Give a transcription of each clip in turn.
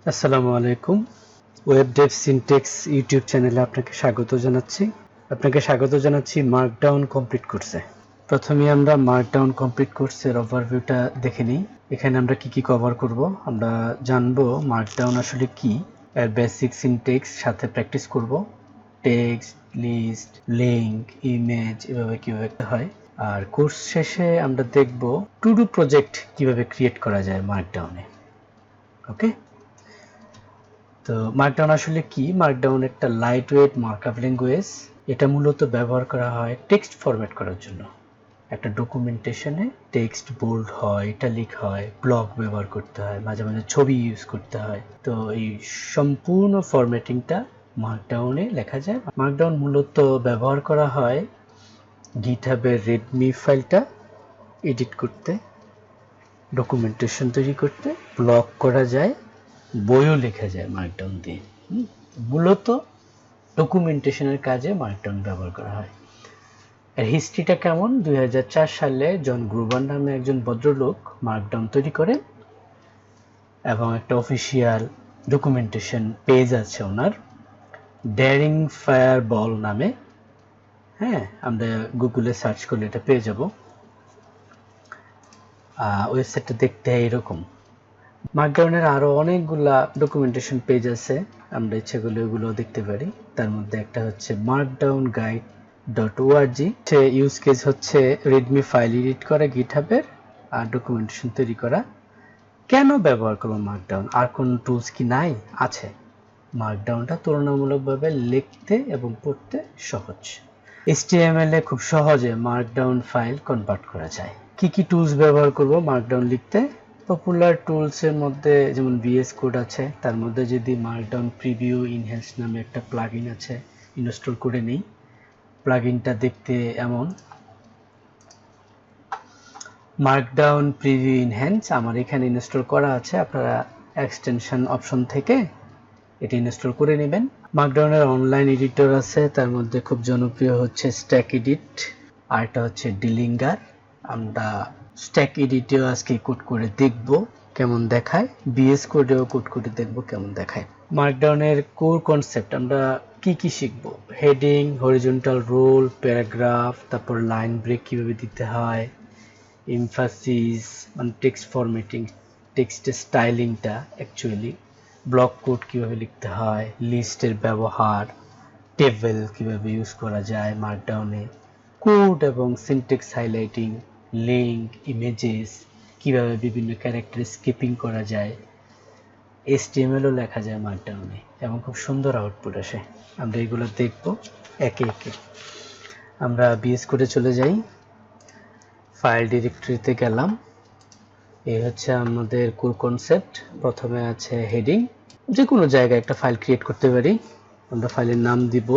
আসসালামু আলাইকুম। Web Dave syntax YouTube চ্যানেলে আপনাকে স্বাগত জানাচ্ছি মার্কডাউন কমপ্লিট কোর্সে। প্রথমে আমরা মার্কডাউন কমপ্লিট কোর্সের ওভারভিউটা দেখে নিই। এখানে আমরা কি কভার করব, আমরা জানবো মার্কডাউন আসলে কি, এর বেসিক সিনটেক্স সাথে প্র্যাকটিস করব, টেক্সট, লিস্ট, লিংক, ইমেজ এভাবে কিভাবে হয়। আর কোর্স শেষে আমরা দেখব টু ডু প্রজেক্ট কিভাবে ক্রিয়েট করা যায় মার্কডাউনে। ওকে, তো মার্কডাউন আসলে কি? মার্কডাউন একটা লাইট ওয়েট মার্কআপ ল্যাঙ্গুয়েজ। এটা মূলত ব্যবহার করা হয় টেক্সট ফরম্যাট করার জন্য। একটা ডকুমেন্টেশনে টেক্সট বোল্ড হয়, ইটালিক হয়, ব্লক ব্যবহার করতে হয়, মাঝে মাঝে ছবি ইউজ করতে হয়। তো এই সম্পূর্ণ ফরম্যাটিংটা মার্কডাউনে লেখা যায়। মার্কডাউন মূলত ব্যবহার করা হয় গিটহাবের রেডমি ফাইলটা এডিট করতে, ডকুমেন্টেশন তৈরি করতে, ব্লক করা যায়, বইও লেখা যায় মার্কডাউন দিয়ে। মূলত ডকুমেন্টেশনের কাজে মার্কডাউন ব্যবহার করা হয়। এর হিস্ট্রিটা কেমন? 2004 সালে জন গ্রুবার নামে একজন ভদ্রলোক মার্কডাউন তৈরি করেন এবং একটা অফিসিয়াল ডকুমেন্টেশন পেজ আছে ওনার, ডেয়ারিং ফায়ারবল নামে। হ্যাঁ, আমরা গুগলে সার্চ করলে এটা পেয়ে যাব। ওয়েবসাইটটা দেখতে এরকম। মার্কডাউনের আরো অনেকগুলা ডকুমেন্টেশন পেজ আছে, আমরা ইচ্ছা করলে ওগুলো দেখতে পারি। তার মধ্যে একটা হচ্ছে markdownguide.org। সে ইউজ কেস হচ্ছে রেডমি ফাইল এডিট করা গিটহাবের আর ডকুমেন্টেশন তৈরি করা। কেন ব্যবহার করব মার্কডাউন? আর কোন টুলস কি নাই? আছে। মার্কডাউনটা তুলনামূলকভাবে লিখতে এবং পড়তে সহজ। HTML এ খুব সহজে মার্কডাউন ফাইল কনভার্ট করা যায়। কি টুলস ব্যবহার করব মার্কডাউন লিখতে? পপুলার টুলসের মধ্যে যেমন VS কোড আছে, তার মধ্যে যদি মার্কডাউন প্রিভিউ ইনহ্যান্স নামে একটা প্লাগইন আছে, ইনস্টল করে নিই। প্লাগইনটা দেখতে এমন, মার্কডাউন প্রিভিউ ইনহ্যান্স আমার এখানে ইনস্টল করা আছে। আপনারা এক্সটেনশন অপশন থেকে এটি ইনস্টল করে নেবেন। মার্কডাউনের অনলাইন এডিটর আছে, তার মধ্যে খুব জনপ্রিয় হচ্ছে স্ট্যাক এডিট, আর এটা হচ্ছে ডিলিঙ্গার। আমরা স্ট্যাক এডিটেও আজকে কোড করে দেখব কেমন দেখায়, VS কোডেও কোড করে দেখব কেমন দেখায়। মার্কডাউনের কোর কনসেপ্ট আমরা কি শিখব? হেডিং, হরিজন্টাল রোল, প্যারাগ্রাফ, তারপর লাইন ব্রেক কিভাবে দিতে হয়, এমফাসিস মানে টেক্সট ফরম্যাটিং, টেক্সটের স্টাইলিংটা অ্যাকচুয়ালি, ব্লক কোড কিভাবে লিখতে হয়, লিস্টের ব্যবহার, টেবল কিভাবে ইউজ করা যায় মার্কডাউনে, কোড এবং সিনট্যাক্স হাইলাইটিং, লিংক, ইমেজেস, কিভাবে বিভিন্ন ক্যারেক্টার স্কিপিং করা যায়, HTML ও লেখা যায় মার্কডাউনে এবং খুব সুন্দর আউটপুট আসে। আমরা এগুলো দেখব একে একে। আমরা VS কোডে চলে যাই, ফাইল ডিরেক্টরিতে গেলাম। এই হচ্ছে আমাদের কোর কনসেপ্ট। প্রথমে আছে হেডিং, যে কোনো জায়গায় একটা ফাইল ক্রিয়েট করতে পারি। আমরা ফাইলের নাম দিব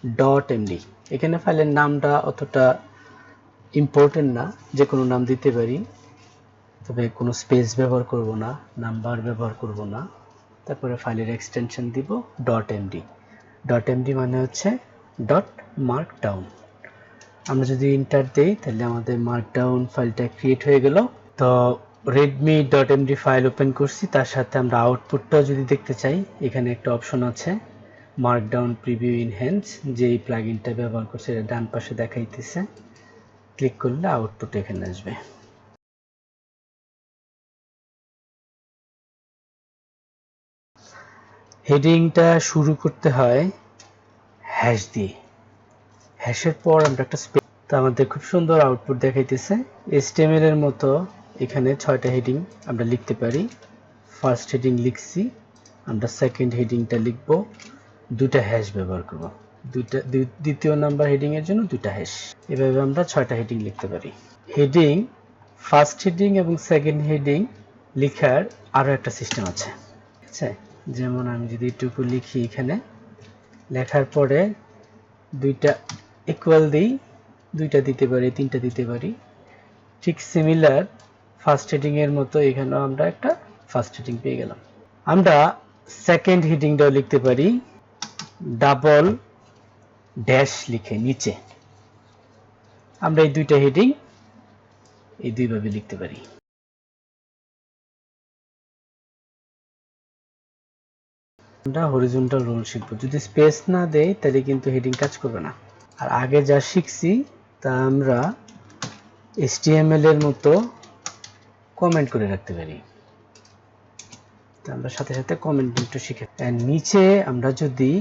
readme.md। এখানে ফাইলের নামটা অতটা ইম্পর্টেন্ট না, যে কোনো নাম দিতে পারি, তবে কোনো স্পেস ব্যবহার করব না, নাম্বার ব্যবহার করব না। তারপরে ফাইলের এক্সটেনশন দিব .md। .md মানে হচ্ছে ডট মার্কডাউন। আমরা যদি এন্টার দেই তাহলে আমাদের মার্কডাউন ফাইলটা ক্রিয়েট হয়ে গেল। তো readme.md ফাইল ওপেন করছি, তার সাথে আমরা আউটপুটটাও যদি দেখতে চাই, এখানে একটা অপশন আছে মার্কডাউন প্রিভিউ ইনহ্যান্স, যে এই প্লাগইনটা ব্যবহার করছে এটা ডান পাশে দেখাইতেছে। ক্লিক করলে আউটপুট এখানে আসবে। হেডিংটা শুরু করতে হয় হ্যাশ দিয়ে, হ্যাশের পর আমরা একটা স্পেস, তো আমাদের খুব সুন্দর আউটপুট দেখাইতেছে। HTML এর মতো এখানে 6টা হেডিং আমরা লিখতে পারি। ফার্স্ট হেডিং লিখছি, আমরা সেকেন্ড হেডিংটা লিখব, দুটা হ্যাশ ব্যবহার করব, দ্বিতীয় নাম্বার হেডিং এর জন্য দুটা হ্যাশ। এভাবে আমরা 6টা হেডিং লিখতে পারি। হেডিং, ফার্স্ট হেডিং এবং সেকেন্ড হেডিং লেখার আরো একটা সিস্টেম আছে। আচ্ছা, যেমন আমি যদি এটুকু লিখি, এখানে লেখার পরে দুইটা ইকুয়াল দিই, দুইটা দিতে পারি, তিনটা দিতে পারি। ঠিক সিমিলার ফার্স্ট হেডিং এর মতো এখানেও আমরা একটা ফার্স্ট হেডিং পেয়ে গেলাম। আমরা সেকেন্ড হেডিংটাও লিখতে পারি ডাবল ড্যাশ লিখে নিচে। আমরা এই দুইটা হেডিং এই দুইভাবে লিখতে পারি। আমরা হরিজন্টাল রুল শিখবো। যদি স্পেস না দেই তাহলে কিন্তু হেডিং কাজ করবে না। আর আগে যা শিখছি তা আমরা HTML এর মতো কমেন্ট করে রাখতে পারি। তা আমরা সাথে সাথে কমেন্ট একটু শিখে। আর নিচে আমরা যদি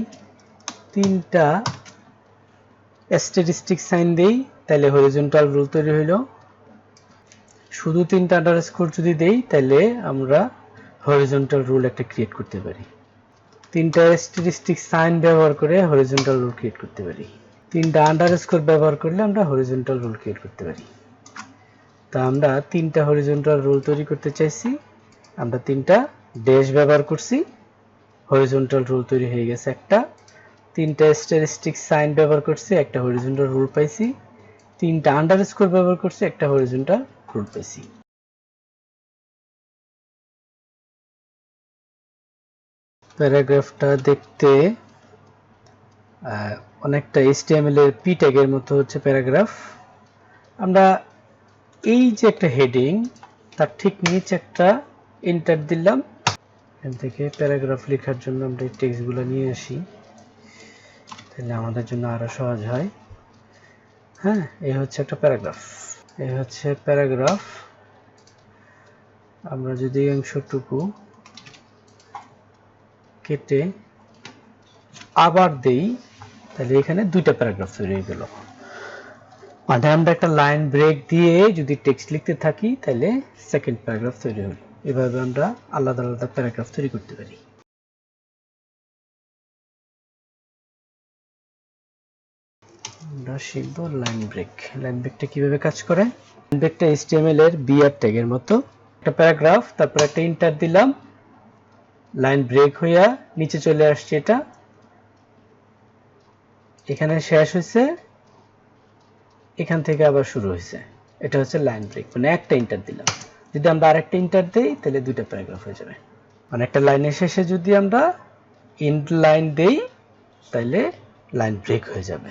3টা স্ট্যাটিস্টিক সাইন দেই তাহলে হরিজন্টাল রুল তৈরি হইল। শুধু 3টা আন্ডারস্কোর যদি দেই তাহলে আমরা হরিজন্টাল রুল একটা ক্রিয়েট করতে পারি। 3টা স্ট্যাটিস্টিক সাইন ব্যবহার করে হরিজন্টাল রুল ক্রিয়েট করতে পারি। 3টা আন্ডারস্কোর ব্যবহার করলে আমরা হরিজন্টাল রুল ক্রিয়েট করতে পারি। তা আমরা 3টা হরিজন্টাল রুল তৈরি করতে চাইছি। আমরা 3টা ড্যাশ ব্যবহার করছি, হরিজন্টাল রুল তৈরি হয়ে গেছে একটা। 3টা স্ট্যাটিস্টিক সাইন ব্যবহার করছি, একটা হরিজন্টাল রুল পাইছি। 3টা আন্ডারস্কোর ব্যবহার করছি, একটা হরিজন্টাল রুল পাইছি। প্যারাগ্রাফটা দেখতে অনেকটা HTML এর p ট্যাগের মতো হচ্ছে প্যারাগ্রাফ। আমরা এই যে একটা হেডিং তার ঠিক নিচে একটা এন্টার দিলাম। এখান থেকে প্যারাগ্রাফ লেখার জন্য আমরা এই টেক্সটগুলো নিয়ে আসি, তাহলে আমাদের জন্য আরো সহজ হয়। হ্যাঁ, এই হচ্ছে একটা প্যারাগ্রাফ। এই হচ্ছে প্যারাগ্রাফ। আমরা যদি এই অংশটুকু কেটে আবার দেই তাহলে এখানে 2টা প্যারাগ্রাফ তৈরি হয়ে গেল। মানে আমরা একটা লাইন ব্রেক দিয়ে যদি টেক্সট লিখতে থাকি তাহলে সেকেন্ড প্যারাগ্রাফ তৈরি হলো। এভাবে আমরা আলাদা আলাদা প্যারাগ্রাফ তৈরি করতে পারি। আমরা শিখব লাইন ব্রেক। লাইন ব্রেকটা কিভাবে কাজ করে। লাইন ব্রেকটা HTML এর br ট্যাগের মতো। একটা প্যারাগ্রাফ, তারপর একটা এন্টার দিলাম, লাইন ব্রেক হইয়া নিচে চলে আসছে। এটা এখানে শেষ হয়েছে, এখান থেকে আবার শুরু হয়েছে। এটা হচ্ছে লাইন ব্রেক। মানে একটা এন্টার দিলাম, যদি আমরা আরেকটা এন্টার দেই তাহলে 2টা প্যারাগ্রাফ হয়ে যাবে। মানে একটা লাইনের শেষে যদি আমরা এন্ড লাইন দেই তাহলে লাইন ব্রেক হয়ে যাবে।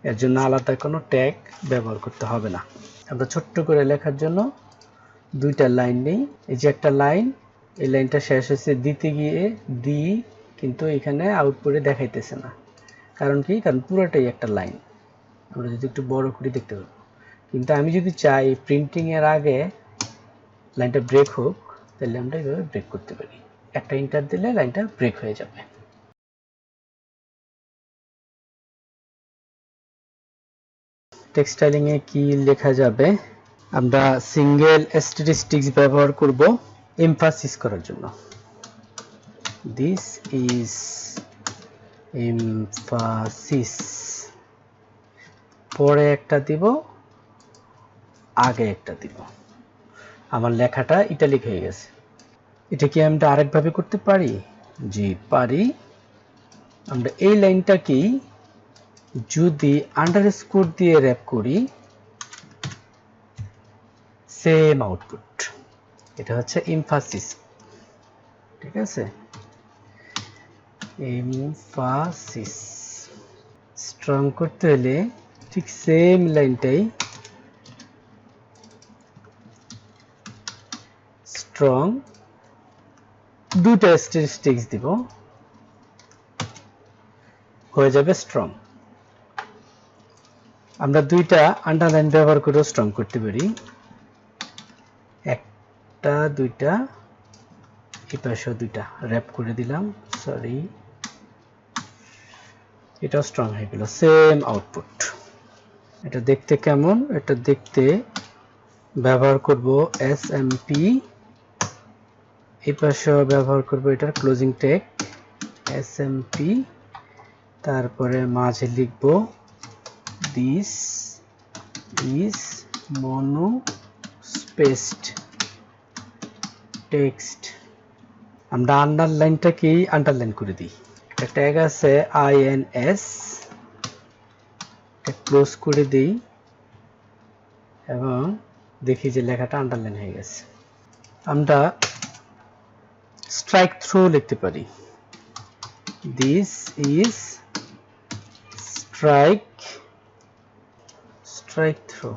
এর জন্য আলাদা কোনো ট্যাগ ব্যবহার করতে হবে না। আমরা ছোট্ট করে লেখার জন্য 2টা লাইন নেই। এই যে একটা লাইন, এই লাইনটা শেষ হয়েছে দিতে গিয়ে দি, কিন্তু এখানে আউটপুটে দেখাইতেছে না। কারণ কি? কারণ পুরোটাই একটা লাইন। আমরা যদি একটু বড় করে দেখতে পাবো। কিন্তু আমি যদি চাই প্রিন্টিং এর আগে লাইনটা ব্রেক হোক, তাহলে আমরা এইভাবে ব্রেক করতে পারি। একটা এন্টার দিলে লাইনটা ব্রেক হয়ে যাবে। টেক্সট স্টাইলিং এ কি লেখা যাবে? আমরা সিঙ্গেল স্ট্যাটিস্টিক্স ব্যবহার করব এমফাসিস করার জন্য। দিস ইজ এমফাসিস, পরে একটা দিব, আগে একটা দিব। আমার লেখাটা ইটালিক হয়ে গেছে। এটা কি আমরা আরেকভাবে করতে পারি? জি পারি। আমরা এই লাইনটাকেই যদি আন্ডারস্কোর দিয়ে র‍্যাপ করি, সেম আউটপুট। এটা হচ্ছে এমফাসিস। ঠিক আছে, এমফাসিস। স্ট্রং করতে হলে ঠিক সেম লাইনটাই স্ট্রং, 2টা স্ট্যাটিস্টিক্স দিব, হয়ে যাবে স্ট্রং। আমরা 2টা আন্ডারলাইন ব্যবহার করে স্ট্রং করতে পারি। একটা 2টা, এই পাশেও 2টা র‍্যাপ করে দিলাম। সরি, এটা স্ট্রং হয়ে গেল, সেম আউটপুট। এটা দেখতে কেমন? এটা দেখতে ব্যবহার করব এসএমপি, এই পাশেও ব্যবহার করব এটার ক্লোজিং ট্যাগ এসএমপি, তারপরে মাঝে লিখব দিস ইজ মনোস্পেসড টেক্সট। আমরা আন্ডারলাইনটাকেই আন্ডারলাইন করে দিই। একটা ট্যাগ আছে INS, এটা ক্লোজ করে দিই এবং দেখি যে লেখাটা আন্ডারলাইন হয়ে গেছে। আমরা স্ট্রাইক থ্রু লিখতে পারি। This is strike through.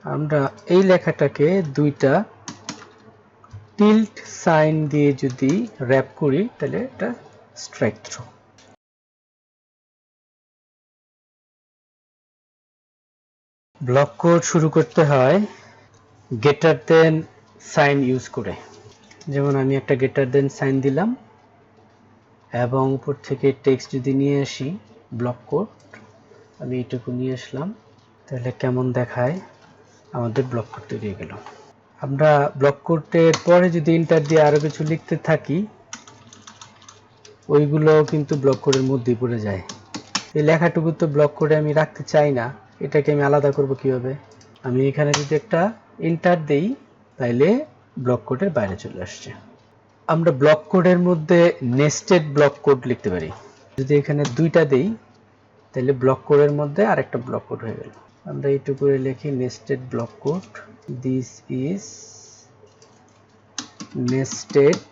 আমরা এই লেখাটাকে 2টা টিল্ট সাইন দিয়ে যদি র‍্যাপ করি তাহলে এটা স্ট্রাইক থ্রো। ব্লক কোড শুরু করতে হয় গ্রেটার দেন সাইন ইউজ করে। যেমন আমি একটা গ্রেটার দেন সাইন দিলাম এবং উপর থেকে টেক্সট যদি নিয়ে আসি ব্লক কোড, আমি এইটুকু নিয়ে আসলাম, তাহলে কেমন দেখায়, আমাদের ব্লক কোড তৈরি হয়ে গেল। আমরা ব্লক কোডের পরে যদি এন্টার দিয়ে আরো কিছু লিখতে থাকি ওইগুলো কিন্তু ব্লক কোডের মধ্যে পড়ে যায়। এই লেখাটুকু তো ব্লক কোডে আমি রাখতে চাই না, এটাকে আমি আলাদা করব কিভাবে? আমি এখানে যদি একটা এন্টার দেই তাহলে ব্লক কোডের বাইরে চলে আসছে। আমরা ব্লক কোডের মধ্যে নেস্টেড ব্লক কোড লিখতে পারি। যদি এখানে দুইটা দেই তাহলে ব্লক কোডের মধ্যে আরেকটা ব্লক কোড হয়ে গেল। আমরা এইটুকু করে লিখি nested block code, this is nested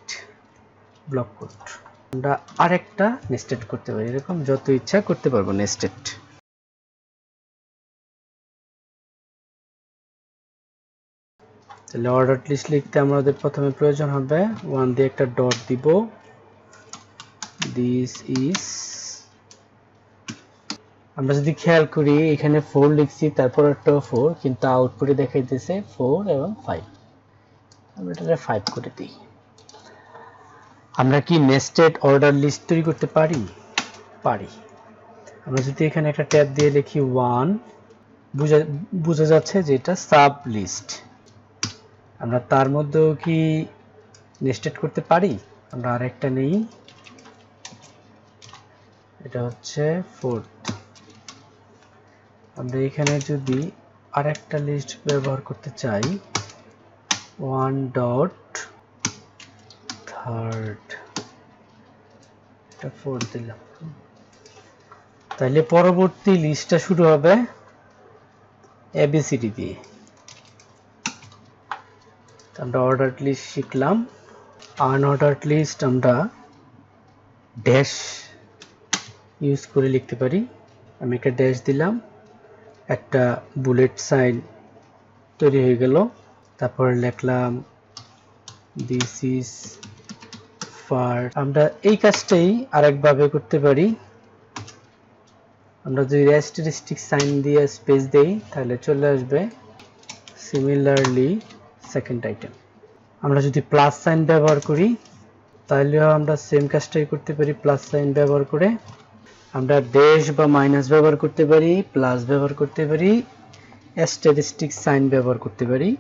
block code. আমরা আরেকটা নেস্টেড করতে পারি, এরকম যত ইচ্ছা করতে পারবো নেস্টেড। তাহলে অর্ডার লিস্ট লিখতে আমাদের প্রথমে প্রয়োজন হবে 1 দিয়ে একটা ডট দিব, দিস ইজ। আমরা যদি খেয়াল করি এখানে 4 লিখছি তারপর একটা 4, কিন্তু আউটপুটে দেখাইতেছে 4 এবং 5। আমরা এটা 5 করে দিই। আমরা কি নেস্টেড অর্ডার লিস্ট তৈরি করতে পারি? পারি। আমরা যদি এখানে একটা ট্যাব দিয়ে লিখি 1, বোঝা যাচ্ছে যে এটা সাব লিস্ট। আমরা তার মধ্যেও কি নেস্টেড করতে পারি? আমরা আরেকটা নেই, এটা হচ্ছে 4th। আমরা এখানে যদি আরেকটা লিস্ট ব্যবহার করতে চাই 1.3rd, এটা 4 দিলাম, তাহলে পরবর্তী লিস্টটা শুরু হবে এবিসিডি দিয়ে। আমরা অর্ডার লিস্ট শিখলাম। আনঅর্ডারড লিস্ট আমরা ড্যাশ ইউজ করে লিখতে পারি। আমি একটা ড্যাশ দিলাম, একটা বুলেট সাইন তৈরি হয়ে গেল, তারপর লিখলাম দিস ইজ ফার্স্ট। আমরা এই কাজটাই আরেকভাবে করতে পারি। আমরা যদি অ্যাস্টেরিস্টিক সাইন দিয়ে স্পেস দেই তাহলে চলে আসবে সিমিলারলি সেকেন্ড আইটেম। আমরা যদি প্লাস সাইন ব্যবহার করি তাহলেও আমরা সেম কাজটাই করতে পারি। প্লাস সাইন ব্যবহার করে আমরা ড্যাশ বা মাইনাস ব্যবহার করতে পারি, প্লাস ব্যবহার করতে পারি, অ্যাস্টেরিস্টিক সাইন ব্যবহার করতে পারি।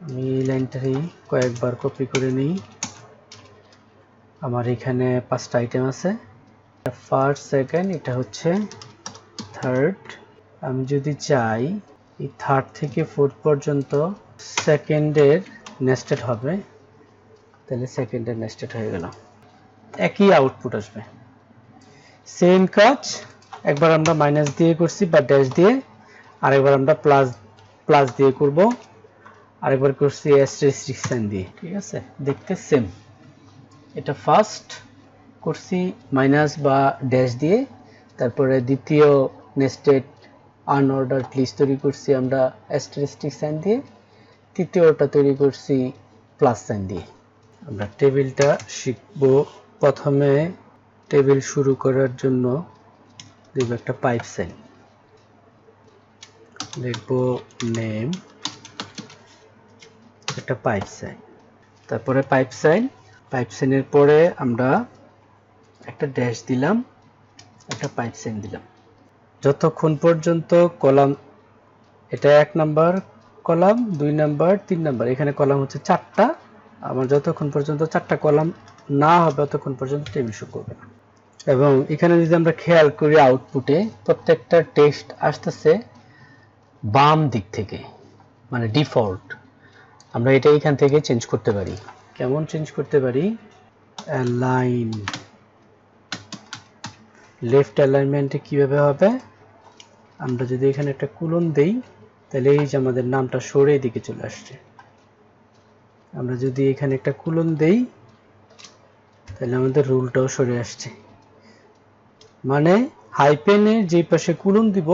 আমি এই লাইনটাই কয়েকবার কপি করে নিই। আমার এখানে 5টা আইটেম আছে, ফার্স্ট, সেকেন্ড, এটা হচ্ছে থার্ড। আমি যদি চাই এই থার্ড থেকে ফোর্থ পর্যন্ত সেকেন্ডের নেস্টেড হবে, তাহলে সেকেন্ডের নেস্টেড হয়ে গেল, একই আউটপুট আসবে। সেম কাজ একবার আমরা মাইনাস দিয়ে করছি বা ড্যাশ দিয়ে, আরেকবার আমরা প্লাস দিয়ে করব, আরেকবার করছি অ্যাস্টেরিস্টিক সাইন দিয়ে। ঠিক আছে, দেখতে সেম। এটা ফার্স্ট করছি মাইনাস বা ড্যাশ দিয়ে, তারপরে দ্বিতীয় নেস্টেড আনঅর্ডারড লিস্ট তৈরি করছি আমরা অ্যাস্টেরিস্টিক সাইন দিয়ে, তৃতীয়টা তৈরি করছি প্লাস সাইন দিয়ে। আমরা টেবিলটা শিখব। প্রথমে টেবিল শুরু করার জন্য দেব একটা পাইপ সাইন, লিখব নেম, একটা পাইপ সাইন, তারপরে পাইপ সাইনের পরে আমরা একটা ড্যাশ দিলাম, একটা পাইপ সাইন দিলাম। যতক্ষণ পর্যন্ত কলাম, এটা 1 নাম্বার কলাম, 2 নাম্বার, 3 নাম্বার, এখানে কলাম হচ্ছে 4টা। আমার যতক্ষণ পর্যন্ত 4টা কলাম না হবে ততক্ষণ পর্যন্ত টেবিল শুরু করবে না। এবং এখানে যদি আমরা খেয়াল করি আউটপুটে প্রত্যেকটা টেক্সট আসতেছে বাম দিক থেকে, মানে ডিফল্ট। আমরা এটা এখান থেকে চেঞ্জ করতে পারি। কেমন চেঞ্জ করতে পারি? অ্যালাইন, লেফট অ্যালাইনমেন্টে কিভাবে হবে? আমরা যদি এখানে একটা কোলন দেই তাহলে এই যে আমাদের নামটা সরে এদিকে চলে আসছে। আমরা যদি এখানে একটা কোলন দেই তাহলে আমাদের রুলটাও সরে আসছে, মানে হাইপেনের যে পাশে কোলন দিব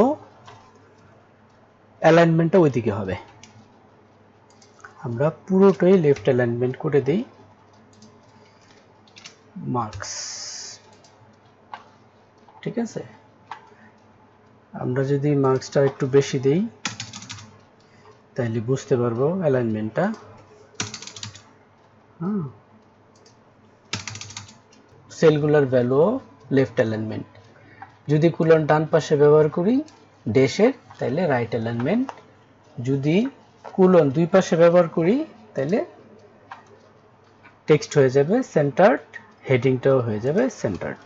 অ্যালাইনমেন্টটা ওইদিকে হবে। আমরা পুরোটাই লেফট অ্যালাইনমেন্ট করে দেই মার্কস। ঠিক আছে, আমরা যদি মার্কসটা একটু বেশি দেই তাহলে বুঝতে পারবো অ্যালাইনমেন্টটা। সেলগুলার ভ্যালু লেফট অ্যালাইনমেন্ট। যদি কুলন ডান পাশে ব্যবহার করি ড্যাশের তাহলে রাইট অ্যালাইনমেন্ট। যদি কুলন দুই পাশে ব্যবহার করি তাহলে টেক্সট হয়ে যাবে সেন্টার্ড, হেডিংটাও হয়ে যাবে সেন্টার্ড।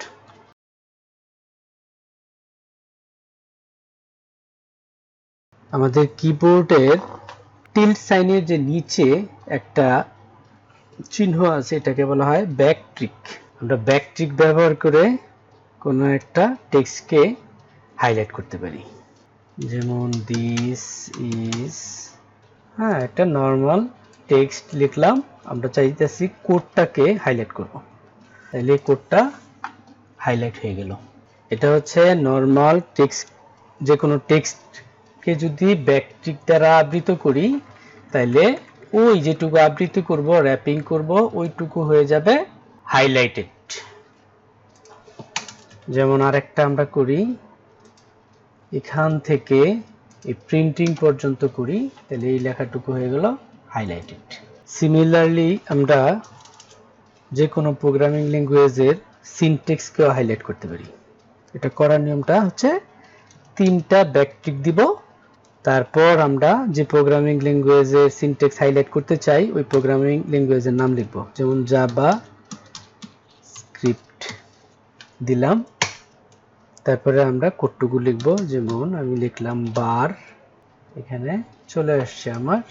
আমাদের কিবোর্ডের টিল্ট সাইনের যে নিচে একটা চিহ্ন আছে এটাকে বলা হয় ব্যাক ট্রিক। আমরা ব্যাক ট্রিক ব্যবহার করে কোনো একটা টেক্সটকে হাইলাইট করতে পারি। যেমন দিস ইজ, একটা নর্মাল টেক্সট লিখলাম, আমরা চাইতেছি কোডটাকে হাইলাইট করব, তাহলে কোডটা হাইলাইট হয়ে গেল। এটা হচ্ছে নর্মাল টেক্সট। যে কোনো টেক্সটকে যদি ব্যাকট্রিক দ্বারা আবৃত করি তাহলে ওই যেটুকু আবৃত করব, র্যাপিং করব, ওইটুকু হয়ে যাবে হাইলাইটেড। যেমন আরেকটা আমরা করি, এখান থেকে এই প্রিন্টিং পর্যন্ত করি, তাহলে এই লেখাটুকু হয়ে গেল হাইলাইটেড। সিমিলারলি আমরা যে কোনো প্রোগ্রামিং ল্যাঙ্গুয়েজের সিনট্যাক্সকেও হাইলাইট করতে পারি। এটা করার নিয়মটা হচ্ছে তিনটা ব্যাকট্রিক দিব, তারপর আমরা যে প্রোগ্রামিং ল্যাঙ্গুয়েজের সিনট্যাক্স হাইলাইট করতে চাই ওই প্রোগ্রামিং ল্যাঙ্গুয়েজের নাম লিখব। যেমন জাভা স্ক্রিপ্ট দিলাম, তারপরে আমরা কোডটুকু লিখব। যেমন আমি লিখলাম বার, এখানে চলে আসছে আমার,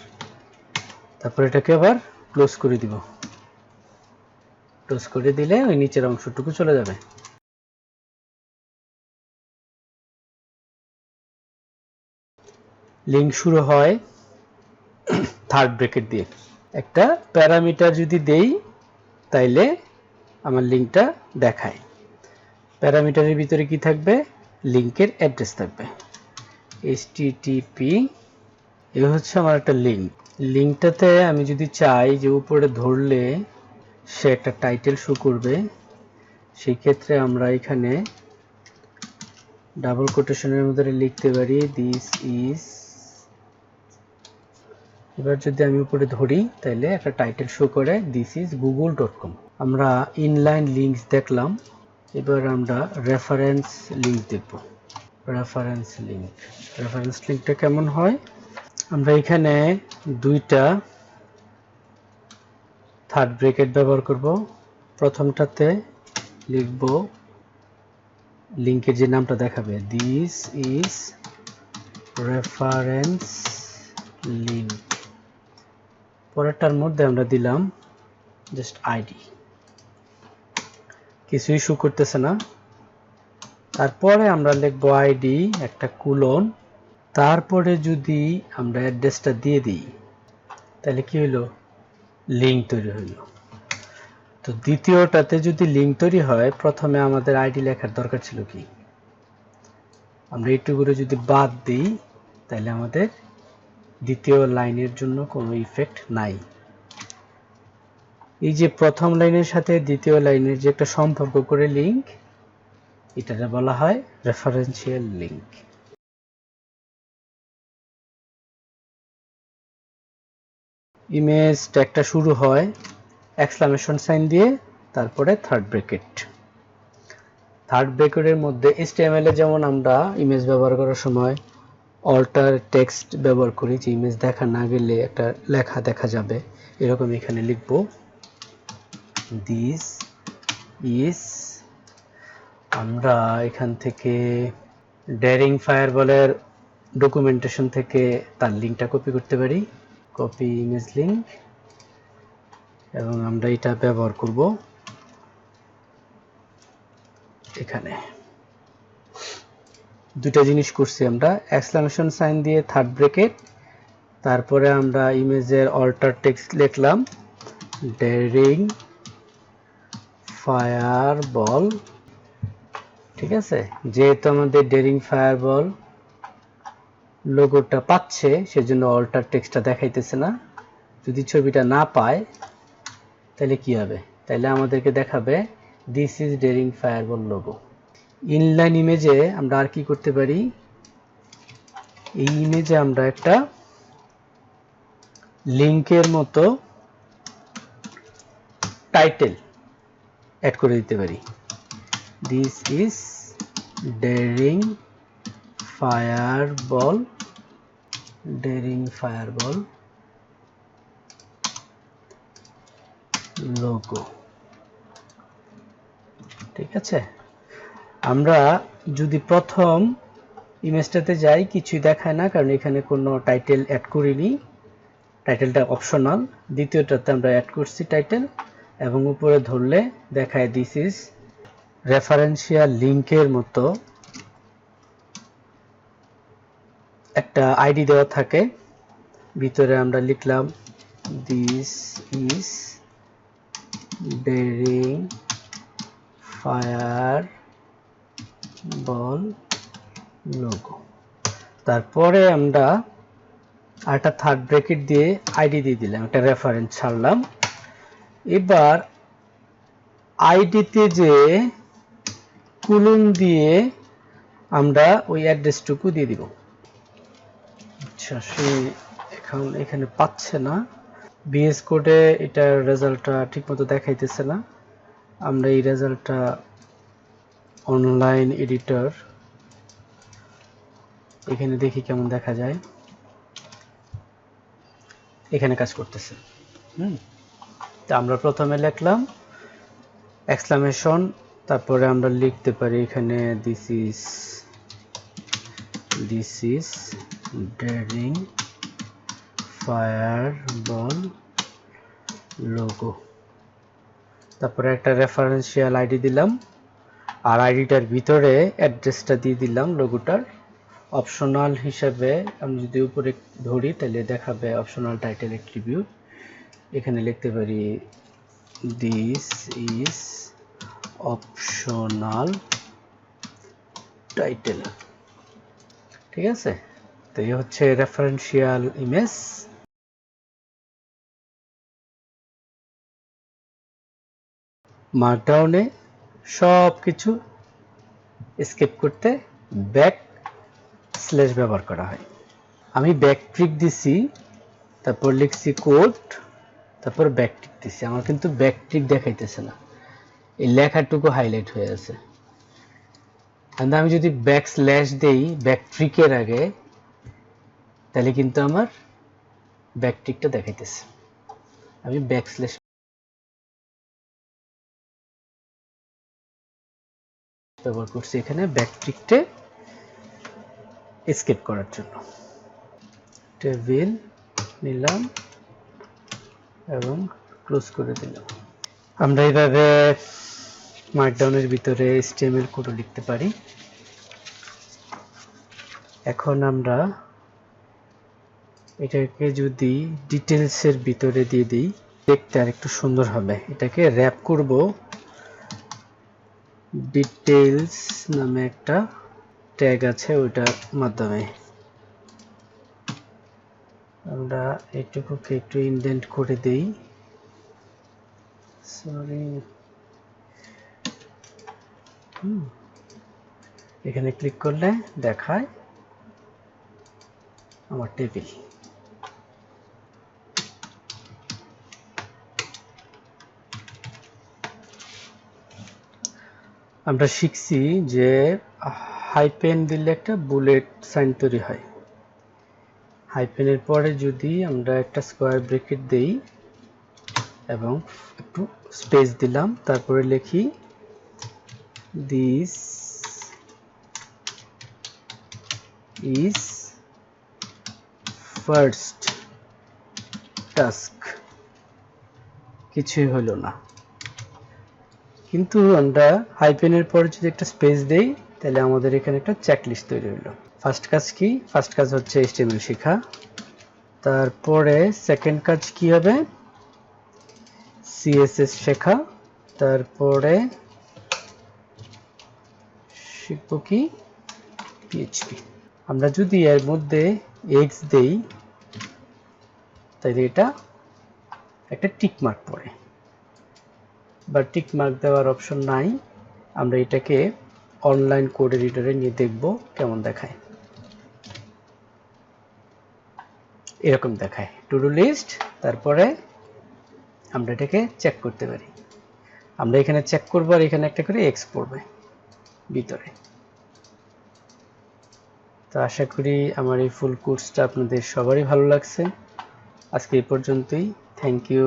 তারপর এটাকে আবার ক্লোজ করে দিব। ক্লোজ করে দিলে ওই নিচের অংশটুকু চলে যাবে। লিঙ্ক শুরু হয় থার্ড ব্র্যাকেট দিয়ে। একটা প্যারামিটার যদি দেই তাইলে আমার লিঙ্কটা দেখায়। প্যারামিটারের ভিতরে কি থাকবে? লিঙ্কের অ্যাড্রেস থাকবে http। এই হচ্ছে আমার একটা লিঙ্ক। লিঙ্কটাতে আমি যদি চাই যে উপরে ধরলে সে একটা টাইটেল শো করবে, সেই ক্ষেত্রে আমরা এখানে ডাবল কোটেশনের মধ্যে লিখতে পারি দিস ইজ। এবার যদি আমি উপরে ধরি তাহলে একটা টাইটেল শো করে দিস ইজ google.com। আমরা ইনলাইন লিঙ্কস দেখলাম, এবার আমরা রেফারেন্স লিঙ্ক দেখব। রেফারেন্স লিঙ্কটা কেমন হয়? আমরা এখানে দুইটা থার্ড ব্র্যাকেট ব্যবহার করব। প্রথমটাতে লিখব লিঙ্কের যে নামটা দেখাবে দিস ইজ রেফারেন্স লিঙ্ক। পরেরটার মধ্যে আমরা দিলাম জাস্ট আইডি, কিছুই শো করতেছে না। তারপরে আমরা লিখব আইডি একটা কুলন, তারপরে যদি আমরা অ্যাড্রেসটা দিয়ে দিই তাহলে কি হলো? লিঙ্ক তৈরি হলো। তো দ্বিতীয়টাতে যদি লিঙ্ক তৈরি হয় প্রথমে আমাদের আইডি লেখার দরকার ছিল কি? আমরা এইটুকুরে যদি বাদ দিই তাহলে আমাদের দ্বিতীয় লাইনের জন্য কোনো ইফেক্ট নাই। এই যে প্রথম লাইনের সাথে দ্বিতীয় লাইনের যে একটা সম্পর্ক করে লিঙ্ক, এটাকে বলা হয় রেফারেন্সিয়াল লিঙ্ক। ইমেজ ট্যাগটা শুরু হয় এক্সক্লামেশন সাইন দিয়ে, তারপরে থার্ড ব্র্যাকেট। থার্ড ব্র্যাকেটের মধ্যে HTML এ যেমন আমরা ইমেজ ব্যবহার করার সময় অল্টার টেক্সট ব্যবহার করি, যে ইমেজ দেখা না গেলে একটা লেখা দেখা যাবে, এরকম এখানে লিখব দিস ইজ। আমরা এখান থেকে ডেয়ারিং ফায়ারবলের ডকুমেন্টেশন থেকে তার লিঙ্কটা কপি করতে পারি, কপি ইমেজ লিঙ্ক, এবং আমরা এটা ব্যবহার করব এখানে। দুটা জিনিস করছি আমরা, এক্সক্লামেশন সাইন দিয়ে থার্ড ব্র্যাকেট, তারপরে আমরা ইমেজের অল্টার টেক্সট লিখলাম ডেয়ারিং ফায়ারবল। ঠিক আছে, যেহেতু আমাদের ডেয়ারিং ফায়ারবল লোগোটা পাচ্ছে সেজন্য অল্টার টেক্সটটা দেখাইতেছে না, যদি ছবিটা না পায় তাহলে কি হবে? তাহলে আমাদেরকে দেখাবে this is daring fireball logo. Inline ইমেজে আমরা আর কি করতে পারি? এই ইমেজে আমরা একটা লিংকের মতো টাইটেল অ্যাড করে দিতে পারি। This is daring fireball logo. ঠিক আছে, আমরা যদি প্রথম ইমেজটাতে যাই কিছুই দেখায় না, কারণ এখানে কোনো টাইটেল অ্যাড করিনি, টাইটেলটা অপশনাল। দ্বিতীয়টাতে আমরা অ্যাড করছি টাইটেল, এবং উপরে ধরলে দেখায় দিস ইজ রেফারেন্সিয়াল লিংকের মতো একটা আইডি দেওয়া থাকে। ভিতরে আমরা লিখলাম this is daring fireball logo. তারপরে আমরা একটা থার্ড ব্র্যাকেট দিয়ে আইডি দিয়ে দিলাম, একটা রেফারেন্স ছাড়লাম। এবার আইডিতে যে কুলুম দিয়ে আমরা ওই অ্যাড্রেসটুকু দিয়ে দিব। আচ্ছা, সে এখন এখানে পাচ্ছে না, বিএস কোডে এটার রেজাল্টটা ঠিকমতো দেখাইতেছে না। আমরা এই রেজাল্টটা অনলাইন এডিটর এখানে দেখি কেমন দেখা যায়। এখানে কাজ করতেছে। তা আমরা প্রথমে লিখলাম এক্সক্লামেশন, তারপরে আমরা লিখতে পারি এখানে this is daring fireball logo. তারপরে একটা রেফারেন্সিয়াল আইডি দিলাম, আর আইডিটার ভিতরে অ্যাড্রেসটা দিয়ে দিলাম লোগোটার। অপশনাল হিসাবে আমি যদি উপরে ধরি তাহলে দেখাবে অপশনাল টাইটেল অ্যাট্রিবিউট। এখানে লিখতে পারি দিস ইজ অপশনাল টাইটেল। ঠিক আছে, তো এই হচ্ছে রেফারেন্সিয়াল ইমেজ। মার্কডাউনে সব কিছু স্কেপ করতে ব্যাক স্ল্যাশ ব্যবহার করা হয়। আমি ব্যাকট্রিক দিছি, তারপর লিখছি কোড, তারপর ব্যাকট্রিক দিছি। আমার কিন্তু ব্যাকট্রিক দেখাইতেছে না, এই লেখাটুকু হাইলাইট হয়ে আছে। আমি যদি ব্যাক স্ল্যাশ দেই ব্যাকট্রিকের আগে, তাহলে কিন্তু আমার ব্যাকট্রিকটা দেখাইতেছে। আমি ব্যাক স্ল্যাশ ব্যবহার করছি এখানে ব্যাকট্রিকটা এসকেপ করার জন্য। টেবিল নিলাম এবং ক্লোজ করে দিলাম। আমরা এইভাবে মার্কডাউনের ভিতরে HTML কোড লিখতে পারি। এখন আমরা এটাকে যদি ডিটেইলসের ভিতরে দিয়ে দিই, দেখতে আর একটু সুন্দর হবে। এটাকে র্যাপ করব ডিটেইলস নামে একটা ট্যাগ আছে, ওইটার মাধ্যমে। আমরা এইটুকুকে একটু ইনডেন্ট করে দেই, সরি। এখানে ক্লিক করলে দেখায় আমার টেবিল। আমরা শিখছি যে হাইপেন দিলে একটা বুলেট সাইন তৈরি হয়। হাইপেনের পরে যদি আমরা একটা স্কোয়ার ব্র্যাকেট দেই এবং একটু স্পেস দিলাম, তারপরে লিখি দিস ইজ ফার্স্ট টাস্ক। কিছুই হলো না, কিন্তু আমরা হাইপেনের পরে যদি একটা স্পেস দেই তাহলে আমাদের এখানে একটা চেকলিস্ট তৈরি হলো। ফার্স্ট কাজ কি? ফার্স্ট কাজ হচ্ছে HTML শেখা। তারপরে সেকেন্ড কাজ কি হবে? CSS শেখা। তারপরে শিখব কি? PHP। আমরা যদি এর মধ্যে x দেই তাহলে এটা একটা টিক মার্ক পড়ে, বা টিক মার্ক দেওয়ার অপশন নাই। আমরা এটাকে অনলাইন কোড এডিটরে নিয়ে দেখব কেমন দেখায়। এরকম দেখায় টু ডু লিস্ট, তারপরে আমরা এটাকে চেক করতে পারি। আমরা এখানে চেক করব আর এখানে একটা করে এক্স পড়বে ভিতরে। তো আশা করি আমার এই ফুল কোর্সটা আপনাদের সবারই ভালো লাগছে। আজকে এই পর্যন্তই। Thank you.